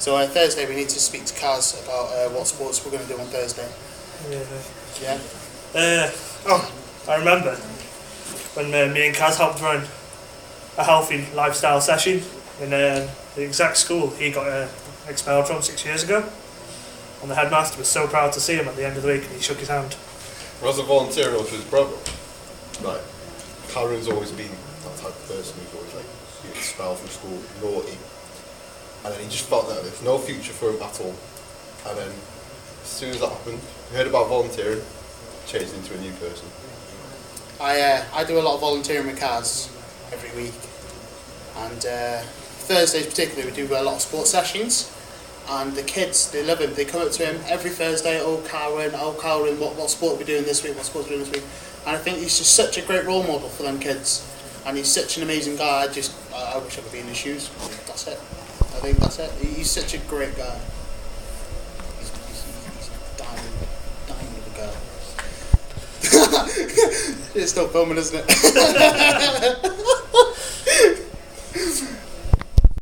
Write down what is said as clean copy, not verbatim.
So Thursday we need to speak to Kaz about what sports we're going to do on Thursday. Yeah. I remember when me and Kaz helped run a healthy lifestyle session in the exact school he got expelled from 6 years ago, and the headmaster was so proud to see him at the end of the week, and he shook his hand. Well, as a volunteer for his brother, like, Carwyn's always been that type of person who's always like been expelled from school, naughty, and then he just felt that there's no future for him at all. And then as soon as that happened, he heard about volunteering, changed into a new person. I do a lot of volunteering with Kaz every week, and Thursdays particularly we do a lot of sports sessions, and the kids, they love him. They come up to him every Thursday, oh Carwyn, what sport are we doing this week, what sport are we doing this week? And I think he's just such a great role model for them kids, and he's such an amazing guy. I wish I could be in his shoes. That's it. I think that's it. He's such a great guy. He's a diamond of a girl. It's still filming, isn't it?